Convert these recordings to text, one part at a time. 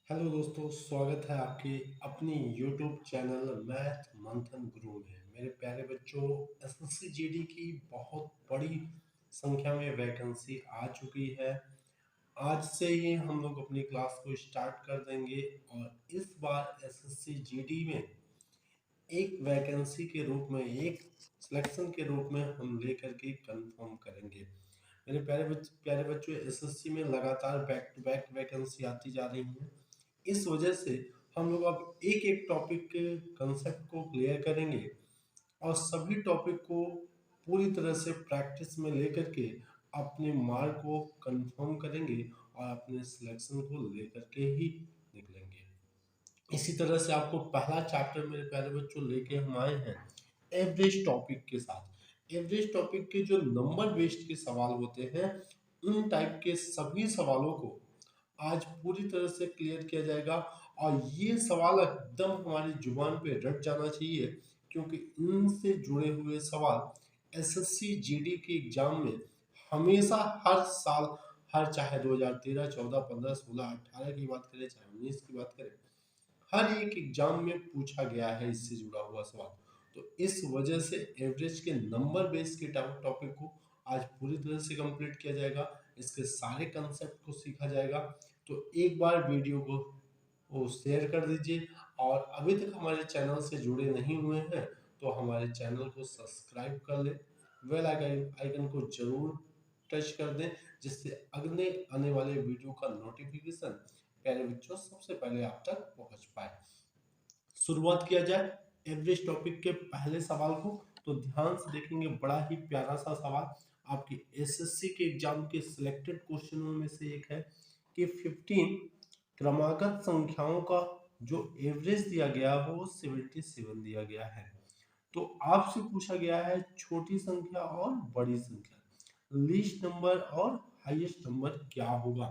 Hello दोस्तों, स्वागत है आपके अपनी यूट्यूब चैनल मैथ मंथन गुरु में। मेरे प्यारे बच्चों, एसएससी जीडी की बहुत बड़ी संख्या में वैकेंसी आ चुकी है। आज से ही हम लोग अपनी क्लास को स्टार्ट कर देंगे और इस बार एसएससी जीडी में एक वैकेंसी के रूप में, एक सिलेक्शन के रूप में हम लेकर के कंफर्म करेंगे। मेरे प्यारे बच्चों, एसएससी में लगातार बैक टू बैक वैकेंसी आती जा रही है। इस वजह से हम लोग अब एक एक टॉपिक के कंसेप्ट को क्लियर करेंगे और सभी टॉपिक को पूरी तरह से प्रैक्टिस में लेकर के अपने मार्क को कंफर्म करेंगे और अपने सिलेक्शन को लेकर के ही निकलेंगे। इसी तरह से आपको पहला चैप्टर मेरे प्यारे बच्चों लेके हम आए हैं एवरेज टॉपिक के साथ। एवरेज टॉपिक के जो नंबर बेस्ड के सवाल होते हैं, उन टाइप के सभी सवालों को आज पूरी तरह से क्लियर किया जाएगा। और ये सवाल एकदम हमारी जुबान पे रट जाना चाहिए, क्योंकि इनसे जुड़े हुए सवाल एसएससी जीडी के एग्जाम में हमेशा हर साल, हर चाहे 2013, 14, 15, 16, 18 की बात करें, चाहे 19 की बात करें, हर एक एग्जाम में पूछा गया है इससे जुड़ा हुआ सवाल। तो इस वजह से एवरेज के नंबर बेस के टॉपिक को आज पूरी तरह से कंप्लीट किया जाएगा। इसके सारे कंसेप्ट को सीखा जाएगा। तो एक बार वीडियो को वो शेयर कर दीजिए, और अभी तक हमारे चैनल से जुड़े नहीं हुए हैं तो हमारे चैनल को सब्सक्राइब कर लें, बेल आइकन को जरूर टच कर दें, जिससे अगले आने वाले वीडियो का नोटिफिकेशन प्यारे बच्चों सबसे पहले आप तक पहुंच पाए। शुरुआत किया जाए एवरेज टॉपिक के पहले सवाल को। तो ध्यान से देखेंगे, बड़ा ही प्यारा सा सवाल आपके एसएससी के एग्जाम के सिलेक्टेड क्वेश्चनों में से एक है कि 15 क्रमागत संख्याओं का जो एवरेज दिया गया हो वो 77 दिया गया है। तो आपसे पूछा गया है छोटी संख्या और बड़ी संख्या, लीस्ट नंबर और हाईएस्ट नंबर क्या होगा।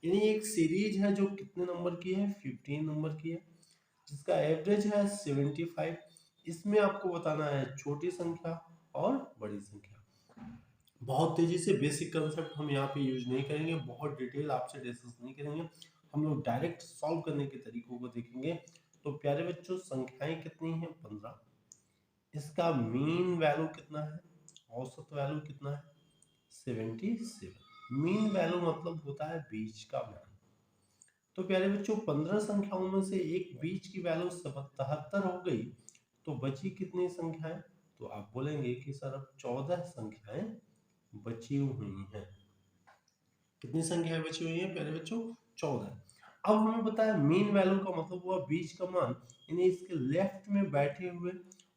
यानी एक सीरीज है जो कितने नंबर की है, 15 नंबर की है, जिसका एवरेज है 75। इसमें आपको बताना है छोटी संख्या और बड़ी संख्या। बहुत तेजी से बेसिक कंसेप्ट हम यहाँ पे यूज नहीं करेंगे, बहुत डिटेल आपसे डिस्कस नहीं करेंगे, हम लोग डायरेक्ट सॉल्व करने के तरीकों को देखेंगे। तो प्यारे बच्चों, संख्याएं कितनी हैं? 15। इसका मीन वैल्यू कितना है, औसत वैल्यू कितना है? 77। मीन वैल्यू मतलब होता है बीच का मान। तो प्यारे बच्चों, 15 संख्याओं में से एक बीच की वैल्यू 77 हो गई, तो बची कितनी संख्याएं? तो आप बोलेंगे कि सर अब 14 संख्याएं बची हुई हैं। कितनी संख्याएं बची हुई हैं प्यारे बच्चों? 14। अब हमें पता है मीन वैल्यू का मतलब हुआ बीच का मान, यानी इसके लेफ्ट में बैठे हुए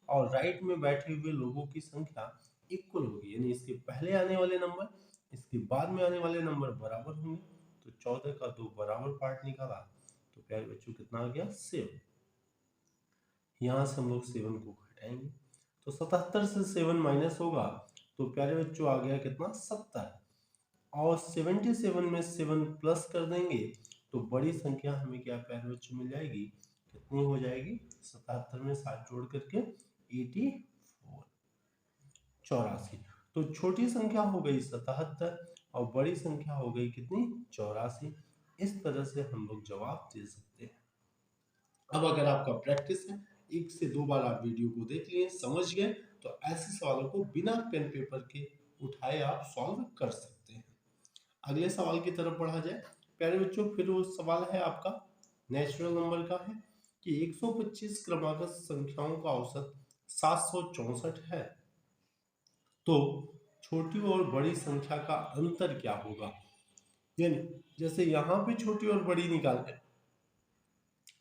और राइट में बैठे हुए लोगों की संख्या इक्वल होगी, यानी इसके पहले आने वाले नंबर इसके बाद में आने वाले नंबर बराबर होंगे। तो 14 का दो बराबर पार्ट निकाला, तो प्यारे बच्चों कितना आ गया? 7। यहाँ से हम लोग 7 को घटाएंगे, तो 77 से 7 माइनस होगा, तो प्यारे बच्चों आ गया कितना? 70। और 77 में 7 प्लस कर देंगे, तो बड़ी संख्या हमें क्या प्यारे बच्चों मिल जाएगी? कितनी हो जाएगी? 77 में 7 जोड़ करके 84, 84। तो छोटी संख्या हो गई 77 और बड़ी संख्या हो गई कितनी? 84। इस तरह से हम लोग जवाब दे सकते हैं। अब अगर आपका प्रैक्टिस है, एक से दो बार आप वीडियो को देख लिए, समझ गए, तो ऐसे सवालों को बिना पेन पेपर के उठाए आप सॉल्व कर सकते हैं। अगले सवाल की तरफ बढ़ा जाए प्यारे बच्चों, फिर वो सवाल है आपका नेचुरल नंबर का है कि 125 क्रमागत संख्याओं का औसत 764 है, तो छोटी और बड़ी संख्या का अंतर क्या होगा। यानी जैसे यहाँ पे छोटी और बड़ी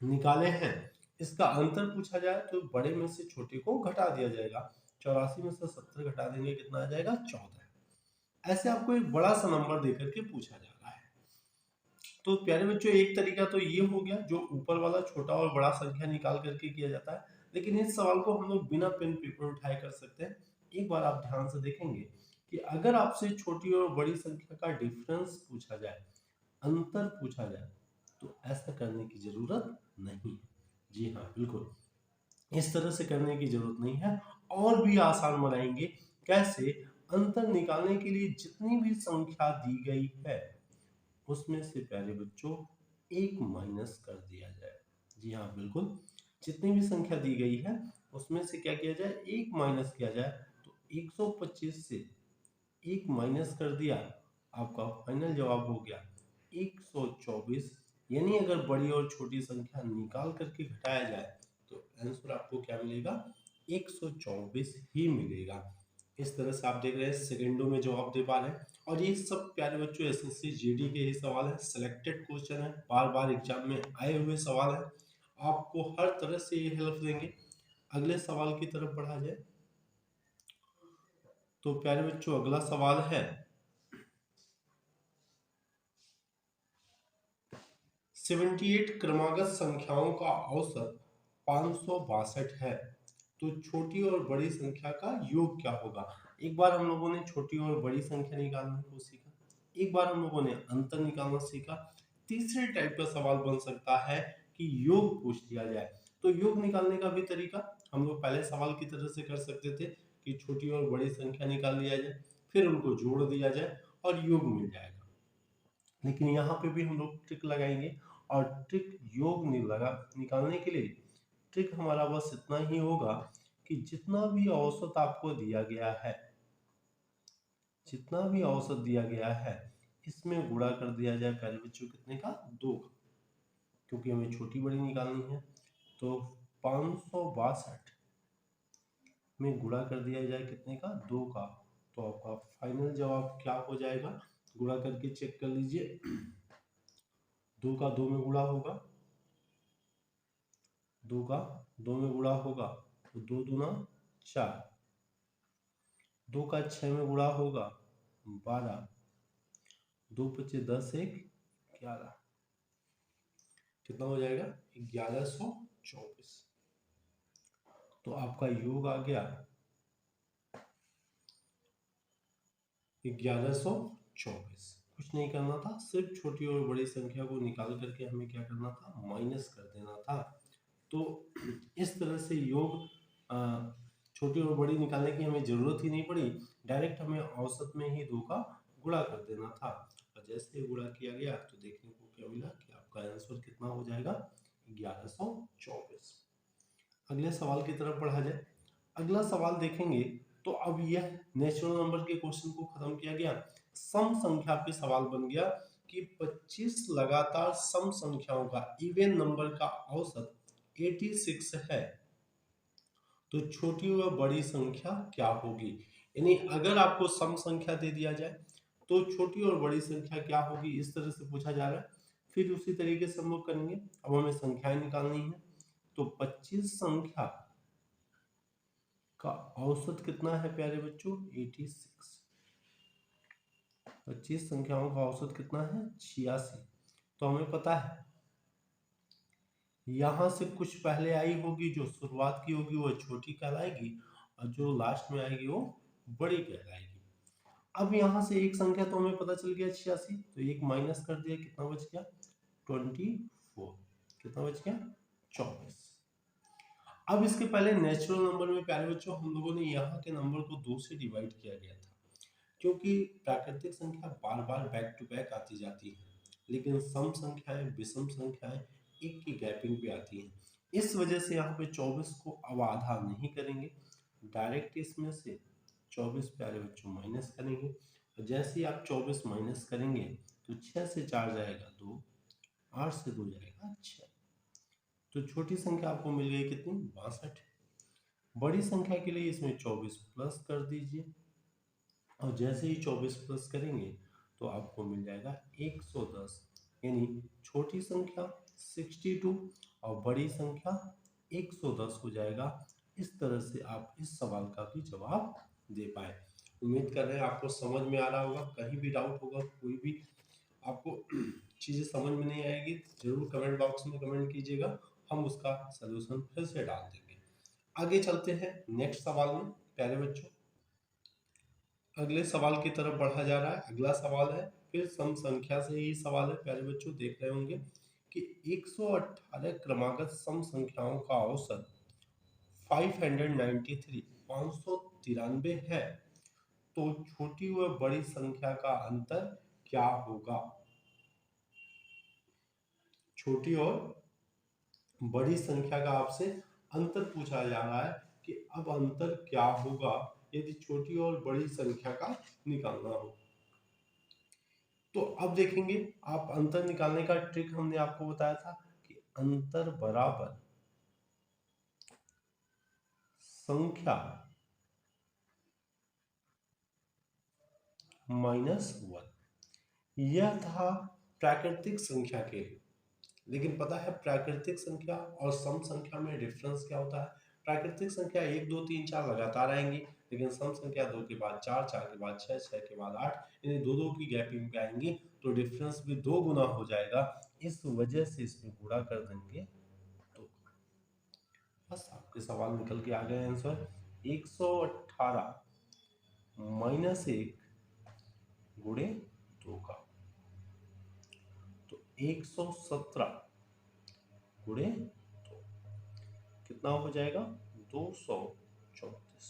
निकाले हैं, इसका अंतर पूछा जाए तो बड़े में से छोटे को घटा दिया जाएगा। 84 में से 70 घटा देंगे, कितना आ जाएगा? 14। ऐसे आपको एक बड़ा सा नंबर देकर के पूछा जा रहा है। तो प्यारे बच्चों, एक तरीका तो ये हो गया जो ऊपर वाला छोटा और बड़ा संख्या निकाल करके किया जाता है, लेकिन इस सवाल को हम लोग बिना पेन पेपर उठाए कर सकते हैं। एक बार आप ध्यान से देखेंगे कि अगर आपसे छोटी और बड़ी संख्या का डिफरेंस पूछा जाए, अंतर पूछा जाए, तो ऐसा करने की जरूरत नहीं है। जी हाँ, बिल्कुल इस तरह से करने की जरूरत नहीं है। और भी आसान बनाएंगे। कैसे? अंतर निकालने के लिए जितनी भी संख्या दी गई है, उसमें से प्यारे बच्चों एक माइनस कर दिया जाए। जी हाँ, बिल्कुल, जितनी भी संख्या दी गई है उसमें से क्या किया जाए, एक माइनस किया जाए। तो 125 से एक माइनस कर दिया, आपका फाइनल जवाब हो गया 124। यानी अगर बड़ी और छोटी संख्या निकाल करके घटाया जाए तो आंसर आपको क्या मिलेगा, 124 ही मिलेगा। इस तरह से आप देख रहे हैं सेकंडों में जवाब दे पा रहे हैं। और ये सब प्यारे बच्चों एसएससी जीडी के ही सवाल है, सिलेक्टेड क्वेश्चन है, बार बार एग्जाम में आए हुए सवाल है, आपको हर तरह से ये हेल्प देंगे। अगले सवाल की तरफ बढ़ा जाए तो प्यारे बच्चों अगला सवाल है 78 क्रमागत संख्याओं का औसत 562 है, तो छोटी और बड़ी संख्या का योग क्या होगा। एक बार हम लोगों ने छोटी और बड़ी संख्या निकालने को सीखा, एक बार हम लोगों ने अंतर निकालना सीखा। तीसरे टाइप का सवाल बन सकता है कि योग पूछ लिया जाए। तो योग निकालने का भी तरीका हम लोग पहले सवाल की तरह से कर सकते थे कि छोटी और बड़ी संख्या निकाल लिया जाए, फिर उनको जोड़ दिया जाए और योग मिल जाएगा। लेकिन यहाँ पे भी हम लोग ट्रिक लगाएंगे, और ट्रिक योग निकालने के लिए ट्रिक हमारा बस इतना ही होगा कि जितना भी औसत आपको दिया गया है, जितना भी औसत दिया गया है, इसमें गुणा कर दिया जाए पहले बच्चों कितने का, 2 का, क्योंकि हमें छोटी बड़ी निकालनी है। तो 562 में गुणा कर दिया जाए कितने का, 2 का। तो आपका फाइनल जवाब क्या हो जाएगा, गुणा करके चेक कर लीजिए। 2 का 2 में गुणा होगा, 2 का 2 में गुणा होगा तो 2 दूना 4, 2 का 6 में गुणा होगा 12, 2 पचे 10, 1 11, कितना हो जाएगा 1124। तो आपका योग आ गया 1124। कुछ नहीं करना था, सिर्फ छोटी और बड़ी संख्या को निकाल करके हमें क्या करना था, माइनस कर देना था। तो इस तरह से योग छोटी और बड़ी निकालने की हमें जरूरत ही नहीं पड़ी, डायरेक्ट हमें औसत में ही 2 का गुणा कर देना था। और जैसे ही गुणा किया गया तो देखने को क्या मिला कि आपका आंसर कितना हो जाएगा, 1124। अगले सवाल की तरफ बढ़ा जाए। अगला सवाल देखेंगे तो अब यह नेचुरल नंबर के क्वेश्चन को खत्म किया गया, सम संख्या पे सवाल बन गया कि 25 लगातार सम संख्याओं का इवन नंबर का औसत 86 है, तो छोटी व बड़ी संख्या क्या होगी। यानी अगर आपको सम संख्या दे दिया जाए तो छोटी और बड़ी संख्या क्या होगी, इस तरह से पूछा जा रहा है। फिर उसी तरीके से हम लोग करेंगे। अब हमें संख्याएं निकालनी है, तो 25 संख्या का औसत कितना है प्यारे बच्चों, 86। 25 संख्याओं का औसत कितना है, 86। तो हमें पता है यहां से कुछ पहले आई होगी, जो शुरुआत की होगी वो छोटी कहलाएगी, और जो लास्ट में आएगी वो बड़ी कहलाएगी। अब यहां से एक संख्या तो हमें पता चल गया 86, तो एक माइनस कर दिया, कितना बच गया 24, कितना बच गया 24। अब इसके पहले नेचुरल नंबर में प्यारे बच्चों हम लोगों ने यहाँ के नंबर को 2 से डिवाइड किया गया था, क्योंकि प्राकृतिक संख्या बार बार बैक टू बैक आती जाती है, लेकिन सम संख्याएं विषम संख्याएं एक की गैपिंग पे आती हैं। इस वजह से यहाँ पे 24 को अब आधा नहीं करेंगे, डायरेक्ट इसमें से 24 प्यारे बच्चों माइनस करेंगे। और जैसे ही आप 24 माइनस करेंगे तो 6 से 4 जाएगा 2, 8 से 2 जाएगा 6, तो छोटी संख्या आपको मिल गई कितनी, 62। बड़ी संख्या के लिए इसमें 24 प्लस कर दीजिए, और जैसे ही 24 प्लस करेंगे तो आपको मिल जाएगा 110। यानी छोटी संख्या 62 और बड़ी संख्या 110 हो जाएगा। इस तरह से आप इस सवाल का भी जवाब दे पाए। उम्मीद कर रहे हैं आपको समझ में आ रहा होगा। कहीं भी डाउट होगा, कोई भी आपको चीज़ें समझ में नहीं आएगी, जरूर कमेंट बॉक्स में कमेंट कीजिएगा, हम उसका सलूशन फिर से डाल देंगे। आगे चलते हैं नेक्स्ट सवाल में प्यारे बच्चों। अगले सवाल की तरफ बढ़ा जा रहा है। अगला सवाल है फिर सम संख्या से ही सवाल है प्यारे बच्चों। देख रहे होंगे कि 118 क्रमागत सम संख्याओं का औसत 593 593 है, तो छोटी व बड़ी संख्या का अंतर क्या होगा। छोटी और बड़ी संख्या का आपसे अंतर पूछा जा रहा है कि अब अंतर क्या होगा यदि छोटी और बड़ी संख्या का निकालना हो। तो अब देखेंगे, आप अंतर निकालने का ट्रिक हमने आपको बताया था कि अंतर बराबर संख्या -1। यह था प्राकृतिक संख्या के लिए। लेकिन पता है प्राकृतिक संख्या और सम संख्या में डिफरेंस क्या होता है? प्राकृतिक संख्या 1 2 3 4 लगातार आएंगी, लेकिन सम संख्या 2 के बाद 4, 4 के बाद 6, 6 के बाद 8, यानी दो दो की गैपिंग पे आएंगी, तो डिफरेंस भी 2 गुना हो जाएगा। इस वजह से इसमें गुणा कर देंगे तो बस आपके सवाल निकल के आ गए आंसर। 118 -1 गुणे 2 का, तो 117 गुणे 2 कितना हो जाएगा? 234।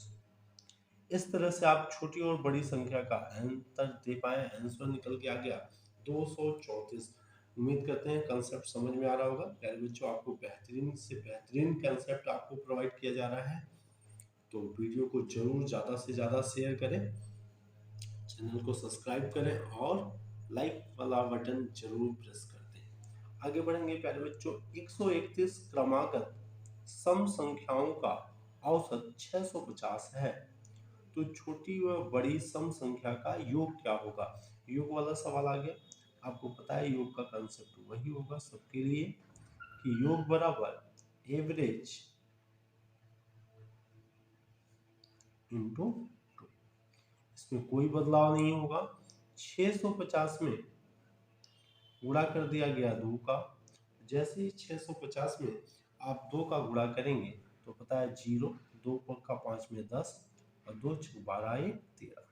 इस तरह से आप छोटी और बड़ी संख्या का अंतर दे पाए, आंसर निकल के आ गया 234। उम्मीद करते हैं कंसेप्ट समझ में आ रहा होगा। प्यारे बच्चों, आपको बेहतरीन से बेहतरीन कंसेप्ट आपको प्रोवाइड किया जा रहा है, तो वीडियो को जरूर ज़्यादा से ज़्यादा शेयर करें, चैनल को सब्सक्राइब करें और लाइक वाला बटन जरूर प्रेस कर दें। आगे बढ़ेंगे प्यारे बच्चों। 131 क्रमागत सम संख्याओं का औसत 650 है, तो छोटी व बड़ी सम संख्या का योग क्या होगा? योग वाला सवाल आ गया। आपको पता है योग का कंसेप्ट वही होगा सबके लिए कि योग बराबर एवरेज इंटू 2। इसमें कोई बदलाव नहीं होगा। 650 में गुणा कर दिया गया 2 का, जैसे ही 650 में आप 2 का गुणा करेंगे तो पता है 0, 2 का 5 में 10 और 2 6 12 1 13।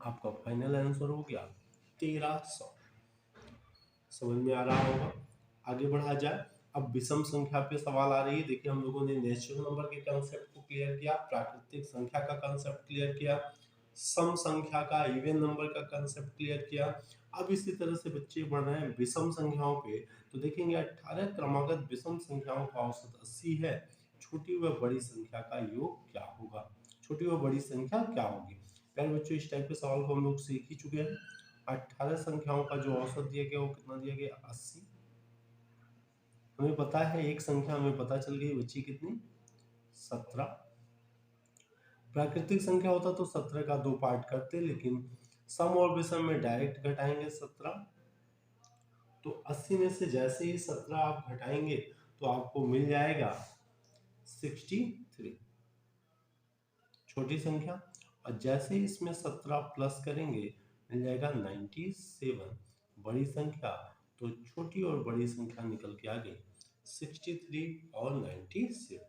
आपका फाइनल आंसर हो गया 1300। समझ में आ रहा होगा। आगे बढ़ा जाए। अब विषम संख्या पे सवाल आ रही है। देखिए, हम लोगों ने नेचुरल नंबर के कंसेप्ट को क्लियर किया, प्राकृतिक संख्या का कंसेप्ट क्लियर किया, सम संख्या का इवन नंबर का कंसेप्ट क्लियर किया। अब इसी तरह से बच्चे बढ़ रहे हैं विषम संख्याओं पे। तो देखेंगे 18 क्रमागत विषम संख्याओं का औसत 80 है, छोटी व बड़ी संख्या का योग क्या होगा? छोटी व बड़ी संख्या क्या होगी? प्यारे बच्चों, इस टाइप के सवाल को हम लोग सीख ही चुके हैं। 18 संख्याओं का जो औसत दिया गया वो कितना दिया गया? 80। हमें पता है एक संख्या हमें पता चल गई, बची कितनी? 17। प्राकृतिक संख्या होता तो 17 का 2 पार्ट करते, लेकिन सम और विषम में डायरेक्ट घटाएंगे 17। तो 80 में से जैसे ही 17 आप घटाएंगे तो आपको मिल जाएगा 63, छोटी संख्या। और जैसे ही इसमें 17 प्लस करेंगे मिल जाएगा 97, बड़ी संख्या। तो छोटी और बड़ी संख्या निकल के आ गई 63 और 97।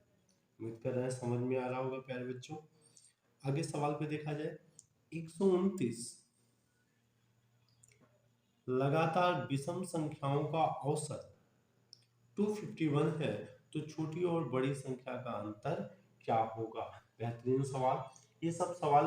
उम्मीद कर रहे हैं समझ में आ रहा होगा प्यारे बच्चों। आगे सवाल पे देखा जाए। 129 लगातार विषम संख्याओं का औसत 251 है, तो छोटी और बड़ी संख्या का अंतर क्या होगा? बेहतरीन सवाल। ये सब सवाल,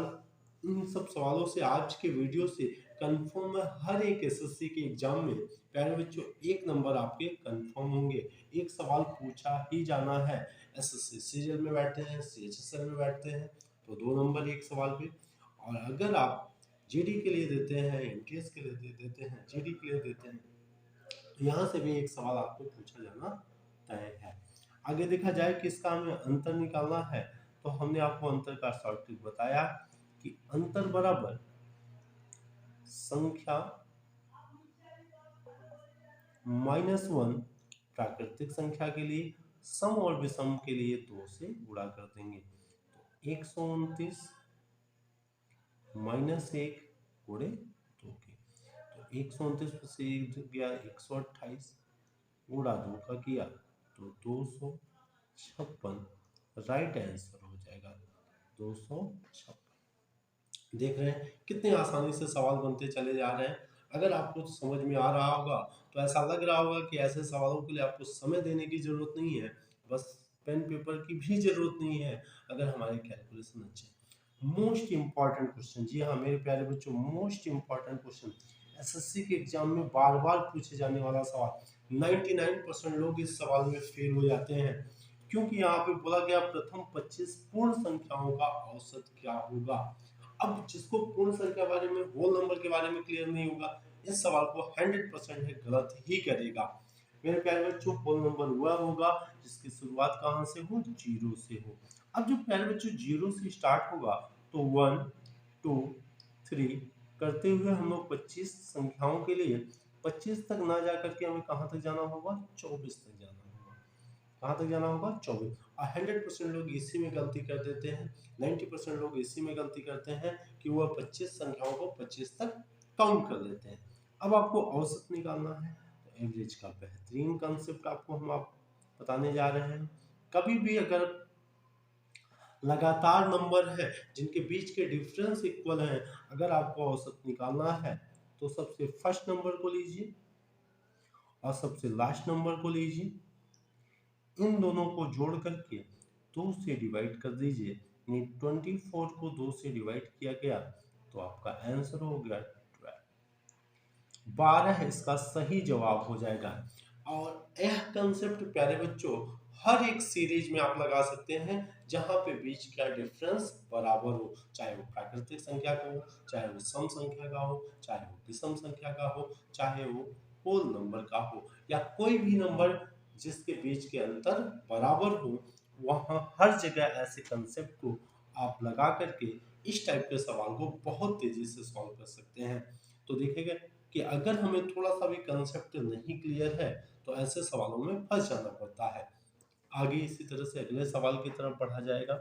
इन सब सवालों से आज के वीडियो से कंफर्म है हर एक एसएससी के एग्जाम में प्यारे बच्चों 1 नंबर आपके कंफर्म होंगे। एक सवाल पूछा ही जाना है। एसएससी सीरियल में बैठते हैं, सीएचएसएल में बैठते हैं, तो 2 नंबर एक सवाल पे। और अगर आप जीडी के लिए देते हैं, एमटीएस के लिए देते हैं, जीडी के लिए देते हैं, तो यहाँ से भी एक सवाल आपको पूछा जाना तय है। आगे देखा जाए किसका हमें अंतर निकालना है, तो हमने आपको अंतर का शॉर्ट ट्रिक बताया कि अंतर बराबर संख्या -1 प्राकृतिक संख्या के लिए, सम और विषम के लिए 2 से गुणा कर देंगे। तो 129 -1 गुणे 2 के, तो 129 से 1 गया 128, गुणा 2 का किया तो 256। राइट आंसर हो जाएगा 256। देख रहे हैं कितने आसानी से सवाल बनते चले जा रहे हैं। अगर आपको समझ में आ रहा होगा तो ऐसा लग रहा होगा कि ऐसे सवालों के लिए आपको समय देने की जरूरत नहीं है, बस पेन पेपर की भी जरूरत नहीं है, अगर हमारे कैलकुलेशन अच्छे। मोस्ट इंपॉर्टेंट क्वेश्चन, जी हाँ मेरे प्यारे बच्चों, मोस्ट इंपॉर्टेंट क्वेश्चन एसएससी के एग्जाम में बार बार पूछे जाने वाला सवाल। 99% लोग इस सवाल में फेल हो जाते हैं, क्योंकि यहाँ पे बोला गया प्रथम 25 पूर्ण संख्याओं का औसत क्या होगा। अब जिसको पूर्ण संख्या के बारे में, होल नंबर के बारे में क्लियर नहीं होगा, इस सवाल को 100% है गलत ही करेगा। मेरे प्यारे बच्चों, होल नंबर वह होगा जिसकी शुरुआत कहाँ से हो, जीरो से हो। अब जो प्यारे बच्चों जीरो से स्टार्ट होगा तो 1 2 3 करते हुए हम लोग 25 संख्याओं के लिए 25 तक ना जा करके हमें कहाँ तक जाना होगा, 24 तक जाना होगा। कहाँ तक जाना होगा, 24। और 100% लोग इसी में गलती कर देते हैं, 90% लोग इसी में गलती करते हैं कि वह 25 संख्याओं को 25 तक काउंट कर लेते हैं। अब आपको औसत निकालना है, तो एवरेज का बेहतरीन कंसेप्ट आपको हम आप बताने जा रहे हैं। कभी भी अगर लगातार नंबर है जिनके बीच के डिफरेंस इक्वल है, अगर आपको औसत निकालना है तो सबसे फर्स्ट नंबर को लीजिए और सबसे लास्ट नंबर को लीजिए, इन दोनों को जोड़ करके 2 से डिवाइड कर दीजिए। यानी 24 को 2 से डिवाइड किया गया तो आपका आंसर हो गया 12 इसका सही जवाब हो जाएगा। और यह कंसेप्ट प्यारे बच्चों हर एक सीरीज में आप लगा सकते हैं जहां पे बीच का डिफरेंस बराबर हो, चाहे वो प्राकृतिक संख्या का हो, चाहे वो सम संख्या का हो, चाहे वो विषम संख्या का हो, चाहे वो होल नंबर का हो, या कोई भी नंबर जिसके बीच के अंतर बराबर हो। वहां हर जगह ऐसे कंसेप्ट को आप लगा करके इस टाइप के सवाल को बहुत तेजी से सॉल्व कर सकते हैं। तो देखिएगा कि अगर हमें थोड़ा सा भी कंसेप्ट नहीं क्लियर है तो ऐसे सवालों में फंस जाना पड़ता है। आगे इसी तरह से अगले सवाल की तरफ बढ़ा जाएगा।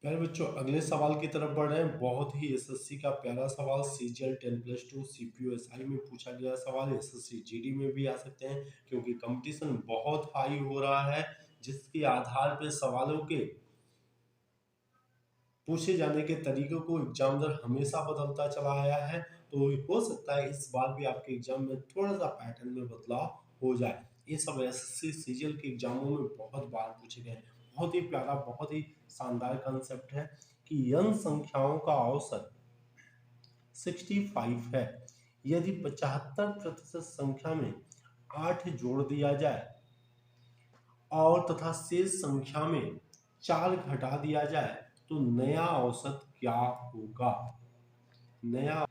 प्यारे बच्चों, अगले सवाल की तरफ बढ़ रहे हैं। बहुत ही एसएससी का प्यारा सवाल, सीजीएल 10+2 सीपीयूएसआई में पूछा गया सवाल। एसएससी जीडी में भी आ सकते हैं क्योंकि कंपटीशन बहुत हाई हो रहा है, जिसके आधार पर सवालों के पूछे जाने के तरीकों को एग्जामिनर हमेशा बदलता चला आया है। तो हो सकता है इस बार भी आपके एग्जाम में थोड़ा सा पैटर्न में बदलाव हो जाए। ये सब एसएससी सीजीएल के एग्जामों में बहुत बार पूछे गए हैं। बहुत ही प्यारा, बहुत ही शानदार कंसेप्ट है कि n संख्याओं का औसत 65 है। यदि 75% संख्या में 8 जोड़ दिया जाए और तथा शेष संख्या में 4 घटा दिया जाए तो नया औसत क्या होगा। नया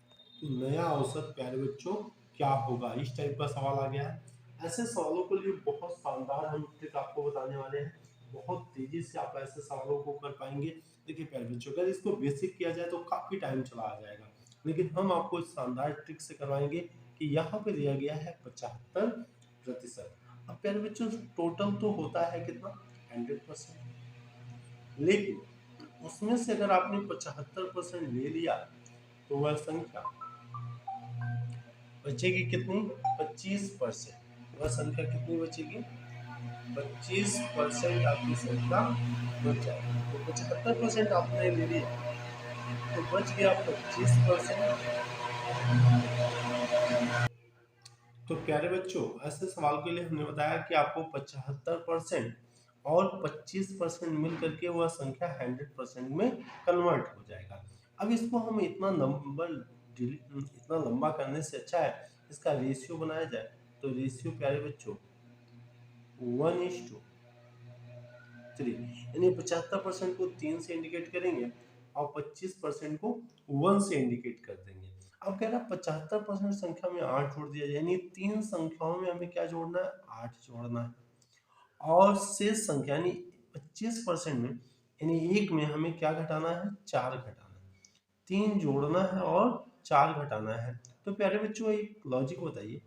औसत प्यारे बच्चों क्या होगा, इस टाइप का सवाल आ गया है। ऐसे सवालों के लिए बहुत शानदार हम ट्रिक आपको बताने वाले हैं। बहुत तेजी से आप ऐसे सवालों को कर पाएंगे। देखिए प्यारे बच्चों, अगर इसको बेसिक किया जाए तो काफी टाइम चला आ जाएगा, लेकिन हम आपको इस शानदार ट्रिक से करवाएंगे कि यहाँ पे दिया गया है 75%। अब प्यारे बच्चों, टोटल तो होता है कितना, 100%, लेकिन उसमें से अगर आपने 75% ले लिया तो वह संख्या बचेगी कितनी, 25%। वह संख्या कितनी बचेगी, 25% आपकी संख्या बच जाएगी। तो 75% आपने ले लिया तो बच गया 25%। तो प्यारे बच्चों, ऐसे सवाल के लिए हमने बताया कि आपको 75% और 25% मिल करके वह संख्या 100% में कन्वर्ट हो जाएगा। अब इसको हम इतना लंबा करने से अच्छा है इसका रेशियो बनाया जाए। तो रेशियो प्यारे बच्चों 1:3, यानी 75% को 3 से इंडिकेट करेंगे और 25% को 1 से इंडिकेट कर देंगे। अब कह रहा 75% संख्या में 8 जोड़ दिया जाए, यानी 3 संख्याओं में हमें क्या जोड़ना है, 8 जोड़ना है। और शेष संख्या यानी 25% में, यानी एक में हमें क्या घटाना है, 4 घटाना है। 3 जोड़ना है और 4 घटाना है। तो प्यारे बच्चों एक लॉजिक बताइए,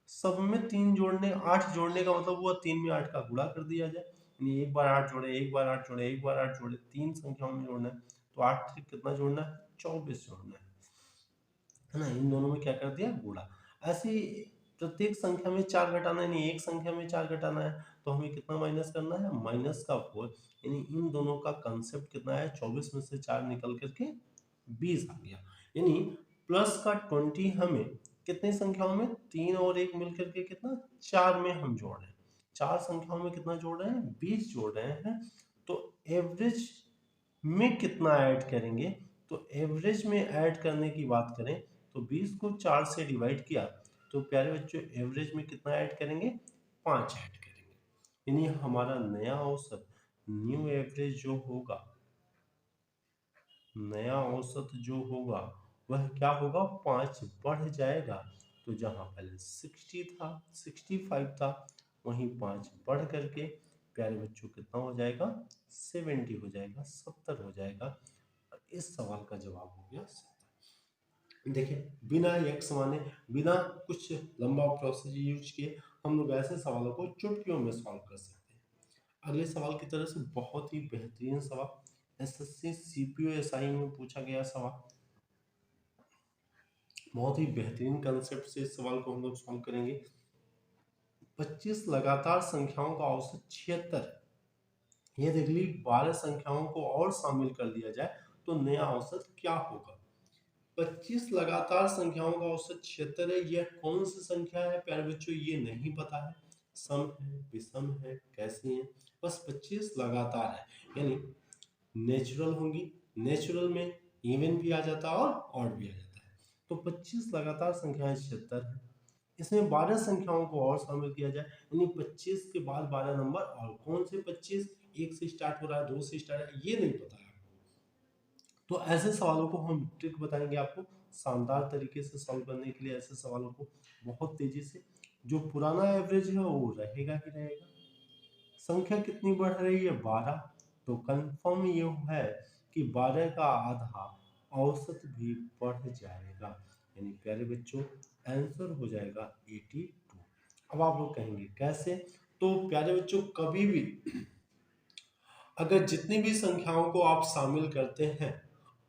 सब में 3 जोड़ने 8 जोड़ने का मतलब हुआ 3 में 8 का गुणा कर दिया जाए। यानी एक बार 8 जोड़े, एक बार 8 जोड़े, एक बार 8 जोड़े, 3 संख्याओं में जोड़ना है। तो 8 से कितना जोड़ना है, 24 जोड़ना है ना। इन दोनों में क्या कर दिया, गुणा। ऐसे ही प्रत्येक संख्या में 4 घटाना है, यानी एक संख्या में 4 घटाना है तो हमें कितना माइनस करना है, -4। यानी इन दोनों का कंसेप्ट कितना है, 24 में से 4 निकल करके 20 आ गया। यानी प्लस का 20 हमें कितनी संख्याओं में, 3 और 1 मिलकर के कितना, 4 में हम जोड़ रहे हैं। 4 संख्याओं में कितना जोड़ रहे हैं, 20 जोड़ रहे हैं। तो एवरेज में कितना ऐड करेंगे, तो एवरेज में ऐड करने की बात करें तो 20 को 4 से डिवाइड किया तो प्यारे बच्चों एवरेज में कितना ऐड करेंगे, 5 ऐड करेंगे। यानी हमारा नया औसत, न्यू एवरेज जो होगा, नया औसत जो होगा वह क्या होगा, 5 बढ़ जाएगा। तो जहां पहले 60 था, 65 था, वहीं 5 बढ़ करके प्यारे बच्चों कितना हो जाएगा, 70 हो जाएगा, 70 हो जाएगा। इस सवाल का जवाब हो गया 70। देखिए बिना एक्स माने, बिना कुछ लंबा प्रोसेस यूज किए हम लोग ऐसे सवालों को चुटकियों में सॉल्व कर सकते हैं। अगले सवाल की तरफ से बहुत ही बेहतरीन सवाल, एसएससी सीपीओ एसआई में पूछा गया सवाल, बहुत ही बेहतरीन कंसेप्ट से इस सवाल को हम लोग सॉल्व करेंगे। 25 लगातार संख्याओं का औसत 76, ये देख ली 12 संख्याओं को और शामिल कर लिया जाए तो नया औसत क्या होगा। 25 लगातार संख्याओं का औसत 76 है। यह कौन सी संख्या है प्यारे बच्चों, ये नहीं पता है, सम है, विषम है, कैसी है, बस 25 लगातार है, यानी नेचुरल होंगी, नेचुरल में इवन भी आ जाता है और ऑड भी आ जाता है। तो 25 लगातार संख्याएं 76 है, इसमें 12 संख्याओं को और शामिल किया जाए, यानी 25 के बाद 12 नंबर, और कौन से 25, एक से स्टार्ट हो रहा है, दो से स्टार्ट है, ये नहीं पता है। तो ऐसे सवालों को हम ट्रिक बताएंगे आपको शानदार तरीके से सॉल्व करने के लिए। ऐसे सवालों को बहुत तेजी से, जो पुराना एवरेज है वो रहेगा ही रहेगा। संख्या कितनी बढ़ रही है, 12, तो कंफर्म ये है कि 12 का आधा औसत भी बढ़ जाएगा, यानी प्यारे बच्चों आंसर हो जाएगा 82। अब आप लोग कहेंगे कैसे, तो प्यारे बच्चों कभी भी अगर जितनी भी संख्याओं को आप शामिल करते हैं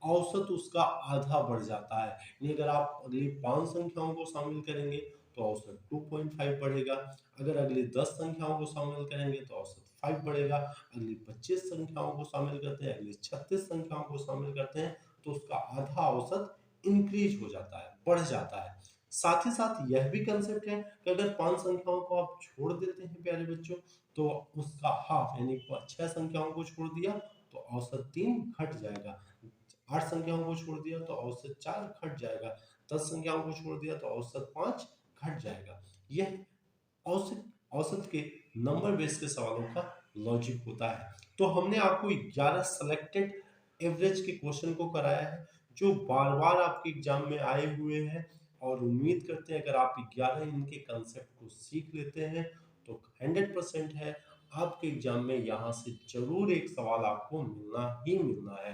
औसत उसका आधा बढ़ जाता है, यानी अगर आप अगली 5 संख्याओं को शामिल करेंगे तो औसत 2.5 बढ़ेगा, अगर अगली 10 संख्याओं को शामिल करेंगे तो औसत 5 बढ़ेगा, अगली 25 संख्याओं को शामिल करते हैं, अगली 36 संख्याओं को शामिल करते हैं तो उसका आधा औसत इंक्रीज हो जाता है, बढ़ जाता है। साथ ही साथ यह भी कंसेप्ट है कि अगर 5 संख्याओं को आप छोड़ देते हैं प्यारे बच्चों तो उसका हाफ, यानी 6 संख्याओं को छोड़ दिया तो औसत 3 घट जाएगा, 8 संख्याओं को छोड़ दिया तो औसत 4 घट जाएगा, 10 संख्याओं को छोड़ दिया तो औसत 5 घट जाएगा। यह औसत औसत के नंबर बेस के सवालों का लॉजिक होता है। तो हमने आपको 11 सेलेक्टेड एवरेज के क्वेश्चन को कराया है जो बार बार आपके एग्जाम में आए हुए हैं, और उम्मीद करते हैं अगर आप 11 इनके कंसेप्ट को सीख लेते हैं तो 100% है आपके एग्जाम में यहाँ से जरूर एक सवाल आपको मिलना ही मिलना है।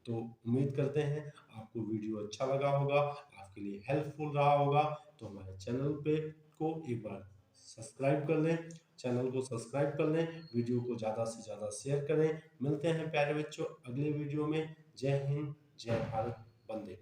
तो उम्मीद करते हैं आपको वीडियो अच्छा लगा होगा, आपके लिए हेल्पफुल रहा होगा। तो हमारे चैनल पे को एक बार सब्सक्राइब कर लें, चैनल को सब्सक्राइब कर लें, वीडियो को ज़्यादा से ज़्यादा शेयर करें। मिलते हैं प्यारे बच्चों अगले वीडियो में। जय हिंद, जय भारत, वंदे।